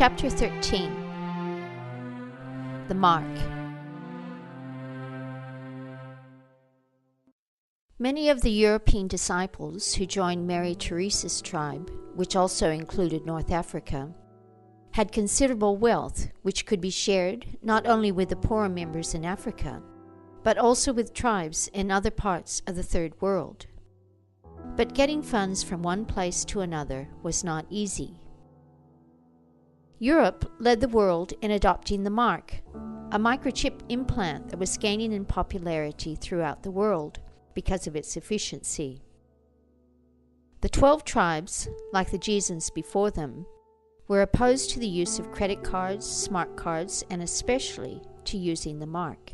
Chapter 13. The Mark. Many of the European disciples who joined Mary Teresa's tribe, which also included North Africa, had considerable wealth which could be shared not only with the poorer members in Africa, but also with tribes in other parts of the Third World. But getting funds from one place to another was not easy. Europe led the world in adopting the mark, a microchip implant that was gaining in popularity throughout the world because of its efficiency. The 12 tribes, like the Jesus before them, were opposed to the use of credit cards, smart cards, and especially to using the mark.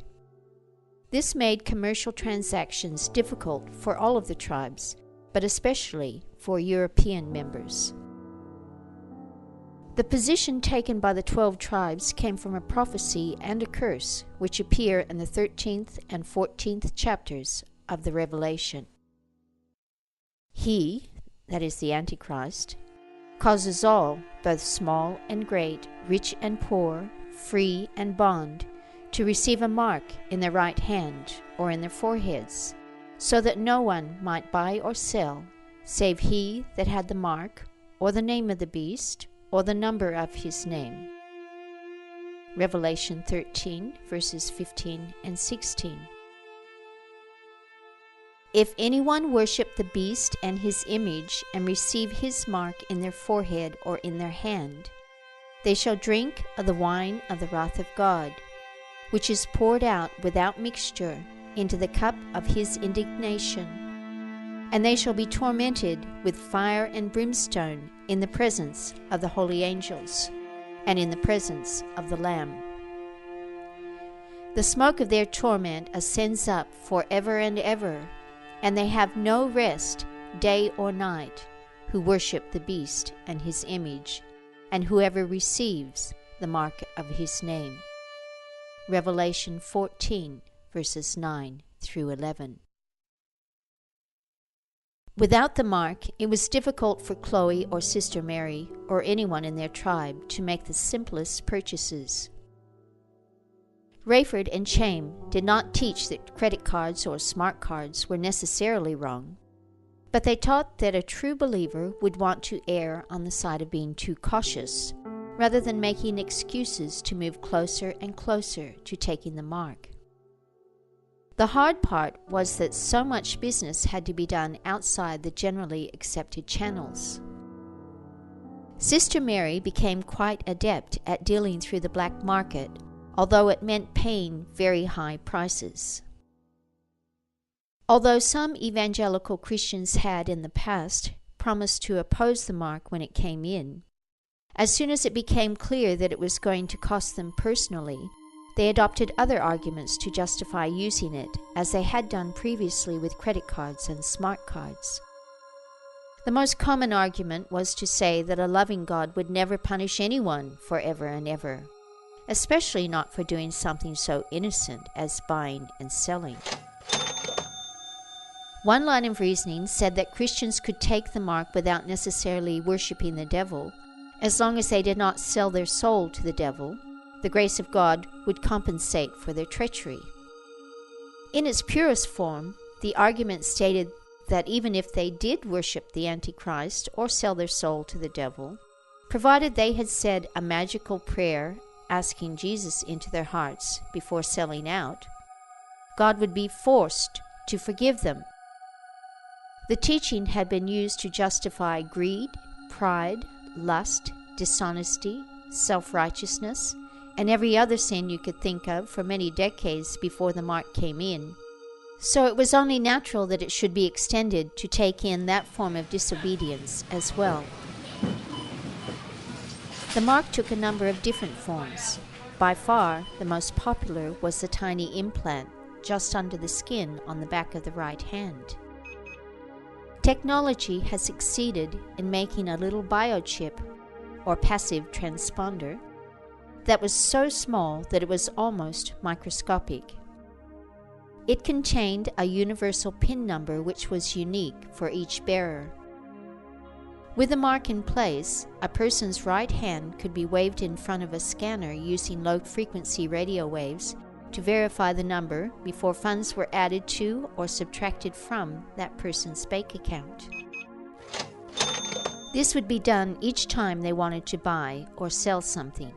This made commercial transactions difficult for all of the tribes, but especially for European members. The position taken by the 12 tribes came from a prophecy and a curse which appear in the 13th and 14th chapters of the Revelation. He, that is the Antichrist, causes all, both small and great, rich and poor, free and bond, to receive a mark in their right hand or in their foreheads, so that no one might buy or sell, save he that had the mark, or the name of the beast, or the number of his name. Revelation 13, verses 15 and 16. If anyone worship the beast and his image, and receive his mark in their forehead or in their hand, they shall drink of the wine of the wrath of God, which is poured out without mixture into the cup of his indignation. And they shall be tormented with fire and brimstone in the presence of the holy angels, and in the presence of the Lamb. The smoke of their torment ascends up for ever and ever, and they have no rest day or night, who worship the beast and his image, and whoever receives the mark of his name. Revelation 14, verses 9 through 11. Without the mark, it was difficult for Chloe or Sister Mary or anyone in their tribe to make the simplest purchases. Rayford and Chaim did not teach that credit cards or smart cards were necessarily wrong, but they taught that a true believer would want to err on the side of being too cautious, rather than making excuses to move closer and closer to taking the mark. The hard part was that so much business had to be done outside the generally accepted channels. Sister Mary became quite adept at dealing through the black market, although it meant paying very high prices. Although some evangelical Christians had in the past promised to oppose the mark when it came in, as soon as it became clear that it was going to cost them personally, they adopted other arguments to justify using it, as they had done previously with credit cards and smart cards. The most common argument was to say that a loving God would never punish anyone forever and ever, especially not for doing something so innocent as buying and selling. One line of reasoning said that Christians could take the mark without necessarily worshiping the devil, as long as they did not sell their soul to the devil. The grace of God would compensate for their treachery. In its purest form, the argument stated that even if they did worship the Antichrist or sell their soul to the devil, provided they had said a magical prayer asking Jesus into their hearts before selling out, God would be forced to forgive them. The teaching had been used to justify greed, pride, lust, dishonesty, self-righteousness, and every other sin you could think of for many decades before the mark came in. So it was only natural that it should be extended to take in that form of disobedience as well. The mark took a number of different forms. By far, the most popular was the tiny implant just under the skin on the back of the right hand. Technology has succeeded in making a little biochip, or passive transponder, that was so small that it was almost microscopic. It contained a universal PIN number which was unique for each bearer. With the mark in place, a person's right hand could be waved in front of a scanner using low-frequency radio waves to verify the number before funds were added to or subtracted from that person's bank account. This would be done each time they wanted to buy or sell something.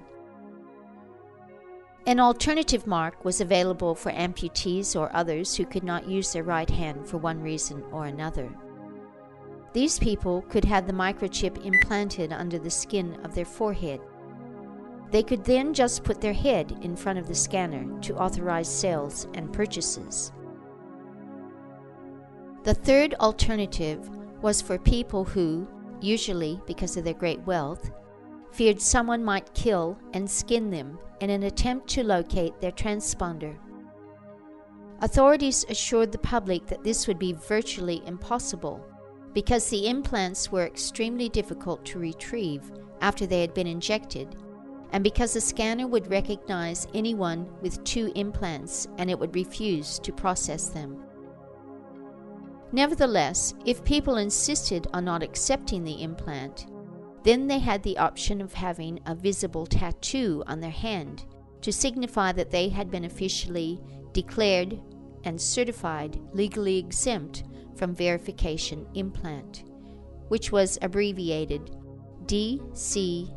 An alternative mark was available for amputees or others who could not use their right hand for one reason or another. These people could have the microchip implanted under the skin of their forehead. They could then just put their head in front of the scanner to authorize sales and purchases. The third alternative was for people who, usually because of their great wealth, feared someone might kill and skin them in an attempt to locate their transponder. Authorities assured the public that this would be virtually impossible because the implants were extremely difficult to retrieve after they had been injected, and because the scanner would recognize anyone with 2 implants and it would refuse to process them. Nevertheless, if people insisted on not accepting the implant, then they had the option of having a visible tattoo on their hand to signify that they had been officially declared and certified legally exempt from verification implant, which was abbreviated DCLXVI,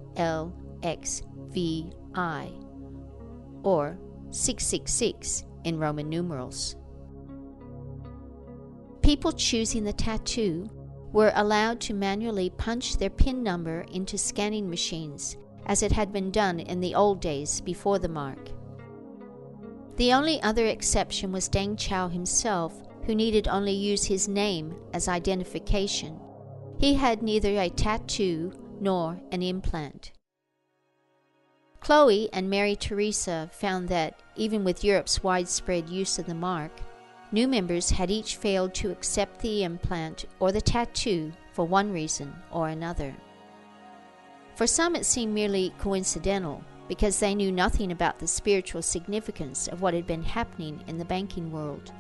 or 666 in Roman numerals. People choosing the tattoo were allowed to manually punch their PIN number into scanning machines, as it had been done in the old days before the mark. The only other exception was Deng Chao himself, who needed only use his name as identification. He had neither a tattoo nor an implant. Chloe and Mary Teresa found that, even with Europe's widespread use of the mark, new members had each failed to accept the implant or the tattoo for one reason or another. For some it seemed merely coincidental, because they knew nothing about the spiritual significance of what had been happening in the banking world.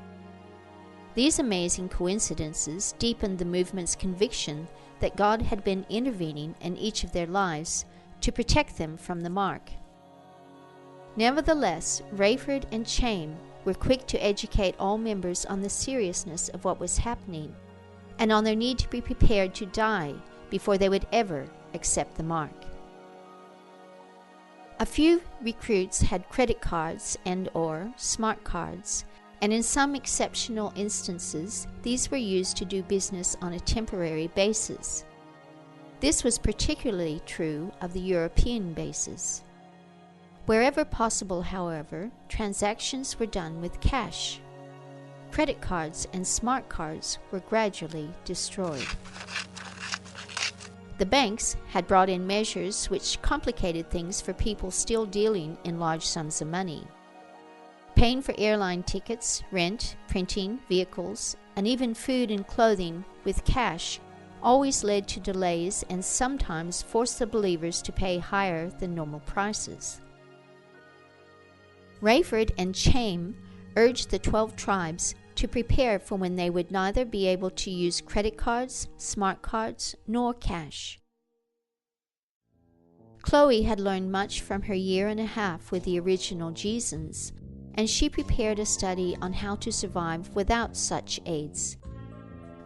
These amazing coincidences deepened the movement's conviction that God had been intervening in each of their lives to protect them from the mark. Nevertheless, Rayford and Chaim were quick to educate all members on the seriousness of what was happening and on their need to be prepared to die before they would ever accept the mark. A few recruits had credit cards and/or smart cards, and in some exceptional instances, these were used to do business on a temporary basis. This was particularly true of the European bases. Wherever possible, however, transactions were done with cash. Credit cards and smart cards were gradually destroyed. The banks had brought in measures which complicated things for people still dealing in large sums of money. Paying for airline tickets, rent, printing, vehicles, and even food and clothing with cash always led to delays and sometimes forced the believers to pay higher than normal prices. Rayford and Chaim urged the 12 tribes to prepare for when they would neither be able to use credit cards, smart cards, nor cash. Chloe had learned much from her 1.5 years with the original Jesus, and she prepared a study on how to survive without such aids.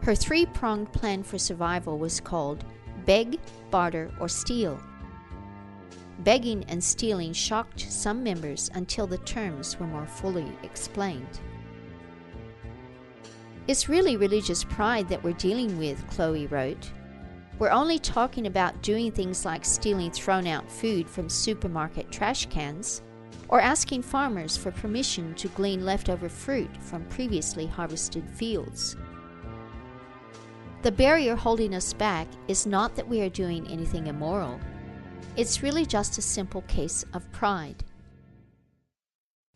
Her 3-pronged plan for survival was called Beg, Barter, or Steal. Begging and stealing shocked some members until the terms were more fully explained. "It's really religious pride that we're dealing with," Chloe wrote. "We're only talking about doing things like stealing thrown-out food from supermarket trash cans or asking farmers for permission to glean leftover fruit from previously harvested fields. The barrier holding us back is not that we are doing anything immoral. It's really just a simple case of pride."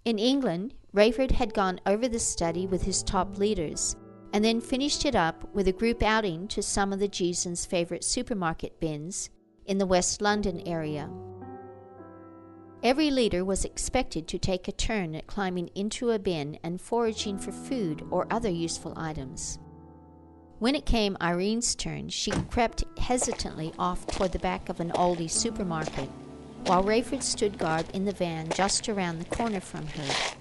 In England, Rayford had gone over the study with his top leaders and then finished it up with a group outing to some of the Jesus' favorite supermarket bins in the West London area. Every leader was expected to take a turn at climbing into a bin and foraging for food or other useful items. When it came Irene's turn, she crept hesitantly off toward the back of an Aldi supermarket, while Rayford stood guard in the van just around the corner from her.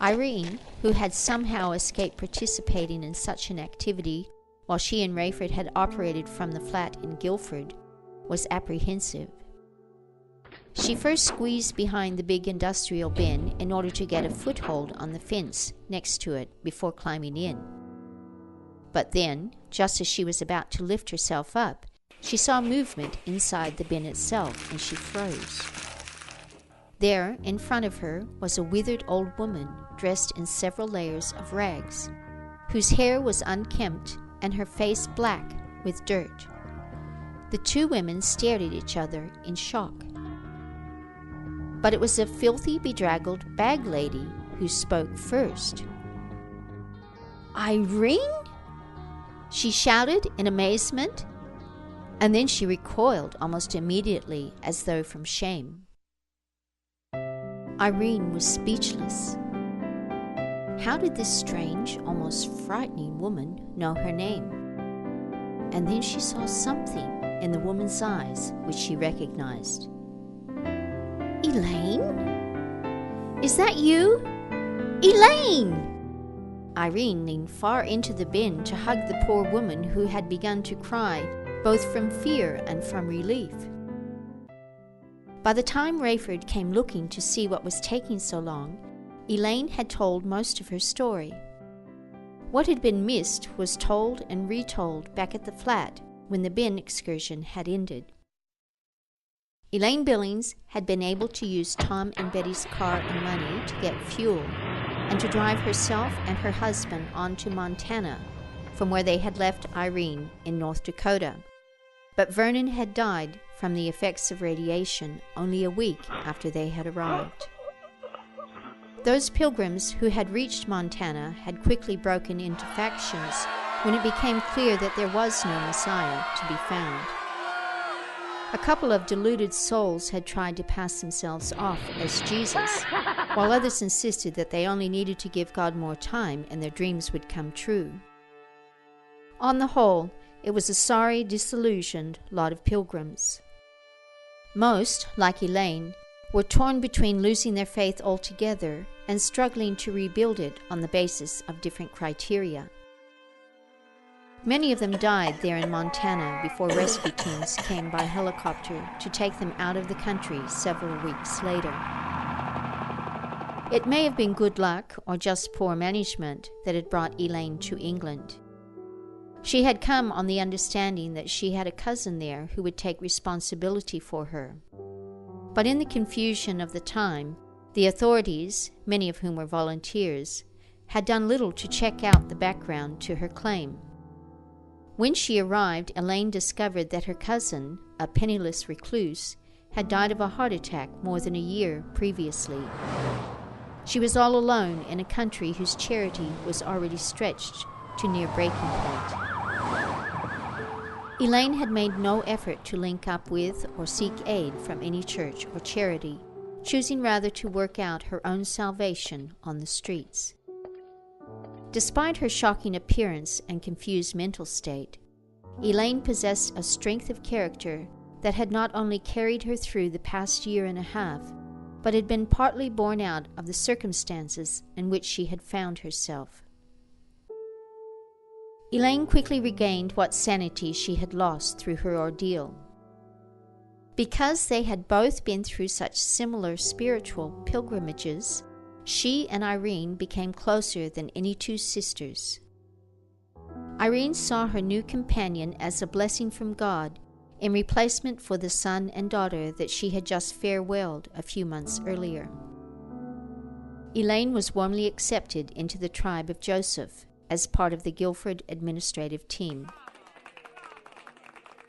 Irene, who had somehow escaped participating in such an activity while she and Rayford had operated from the flat in Guildford, was apprehensive. She first squeezed behind the big industrial bin in order to get a foothold on the fence next to it before climbing in. But then, just as she was about to lift herself up, she saw movement inside the bin itself, and she froze. There, in front of her, was a withered old woman dressed in several layers of rags, whose hair was unkempt and her face black with dirt. The two women stared at each other in shock. But it was a filthy, bedraggled bag lady who spoke first. "Irene?" she shouted in amazement, and then she recoiled almost immediately as though from shame. Irene was speechless. How did this strange, almost frightening woman know her name? And then she saw something in the woman's eyes which she recognized. "Elaine? Is that you? Elaine!" Irene leaned far into the bin to hug the poor woman who had begun to cry, both from fear and from relief. By the time Rayford came looking to see what was taking so long, Elaine had told most of her story. What had been missed was told and retold back at the flat when the bin excursion had ended. Elaine Billings had been able to use Tom and Betty's car and money to get fuel and to drive herself and her husband on to Montana, from where they had left Irene in North Dakota. But Vernon had died from the effects of radiation only a week after they had arrived. Those pilgrims who had reached Montana had quickly broken into factions when it became clear that there was no Messiah to be found. A couple of deluded souls had tried to pass themselves off as Jesus, while others insisted that they only needed to give God more time and their dreams would come true. On the whole, it was a sorry, disillusioned lot of pilgrims. Most, like Elaine, were torn between losing their faith altogether and struggling to rebuild it on the basis of different criteria. Many of them died there in Montana before rescue teams came by helicopter to take them out of the country several weeks later. It may have been good luck or just poor management that had brought Elaine to England. She had come on the understanding that she had a cousin there who would take responsibility for her. But in the confusion of the time, the authorities, many of whom were volunteers, had done little to check out the background to her claim. When she arrived, Elaine discovered that her cousin, a penniless recluse, had died of a heart attack more than a year previously. She was all alone in a country whose charity was already stretched to near breaking point. Elaine had made no effort to link up with or seek aid from any church or charity, choosing rather to work out her own salvation on the streets. Despite her shocking appearance and confused mental state, Elaine possessed a strength of character that had not only carried her through the past year and a half, but had been partly born out of the circumstances in which she had found herself. Elaine quickly regained what sanity she had lost through her ordeal. Because they had both been through such similar spiritual pilgrimages, she and Irene became closer than any two sisters. Irene saw her new companion as a blessing from God in replacement for the son and daughter that she had just farewelled a few months earlier. Elaine was warmly accepted into the tribe of Joseph as part of the Guildford administrative team.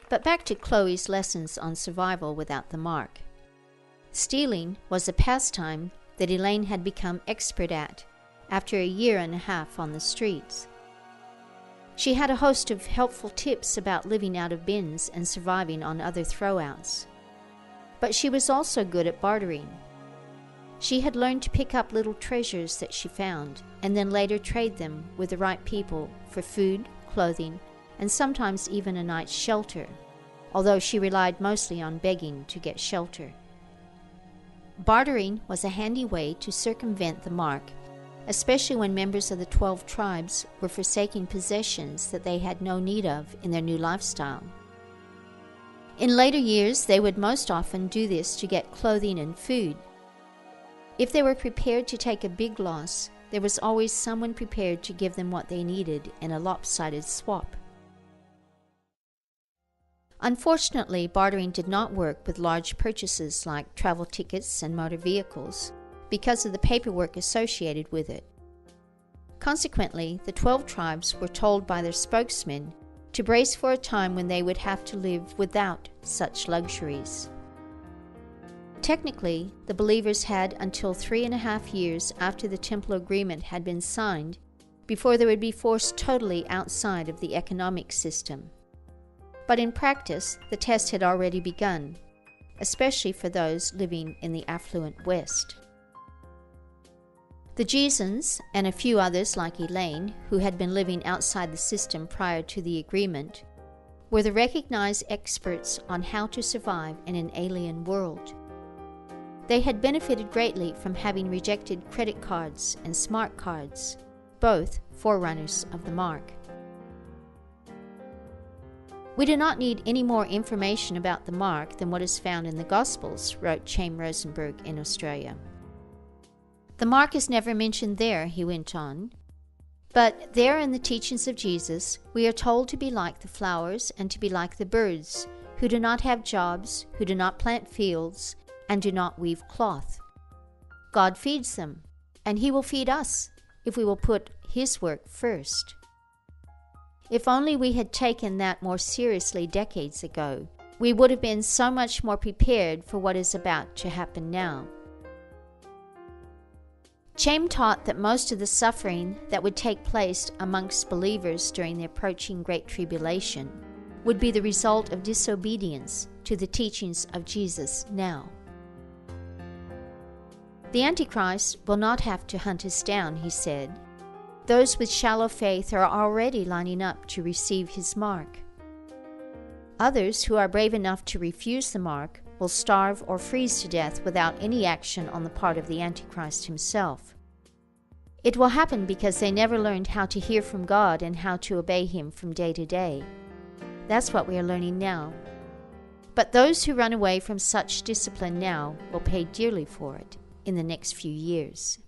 But back to Chloe's lessons on survival without the mark. Stealing was a pastime that Elaine had become expert at after a year and a half on the streets. She had a host of helpful tips about living out of bins and surviving on other throwouts. But she was also good at bartering. She had learned to pick up little treasures that she found and then later trade them with the right people for food, clothing, and sometimes even a night's shelter, although she relied mostly on begging to get shelter. Bartering was a handy way to circumvent the mark, especially when members of the 12 tribes were forsaking possessions that they had no need of in their new lifestyle. In later years, they would most often do this to get clothing and food. If they were prepared to take a big loss, there was always someone prepared to give them what they needed in a lopsided swap. Unfortunately, bartering did not work with large purchases like travel tickets and motor vehicles because of the paperwork associated with it. Consequently, the 12 tribes were told by their spokesman to brace for a time when they would have to live without such luxuries. Technically, the believers had until 3.5 years after the Temple Agreement had been signed before they would be forced totally outside of the economic system. But in practice, the test had already begun, especially for those living in the affluent West. The Jesans, and a few others like Elaine, who had been living outside the system prior to the agreement, were the recognized experts on how to survive in an alien world. They had benefited greatly from having rejected credit cards and smart cards, both forerunners of the mark. We do not need any more information about the mark than what is found in the Gospels, wrote Chaim Rosenberg in Australia. The mark is never mentioned there, he went on, but there in the teachings of Jesus, we are told to be like the flowers and to be like the birds, who do not have jobs, who do not plant fields, and do not weave cloth. God feeds them, and He will feed us if we will put His work first. If only we had taken that more seriously decades ago, we would have been so much more prepared for what is about to happen now. Chaim taught that most of the suffering that would take place amongst believers during the approaching Great Tribulation would be the result of disobedience to the teachings of Jesus now. The Antichrist will not have to hunt us down, he said. Those with shallow faith are already lining up to receive his mark. Others who are brave enough to refuse the mark will starve or freeze to death without any action on the part of the Antichrist himself. It will happen because they never learned how to hear from God and how to obey Him from day to day. That's what we are learning now. But those who run away from such discipline now will pay dearly for it in the next few years.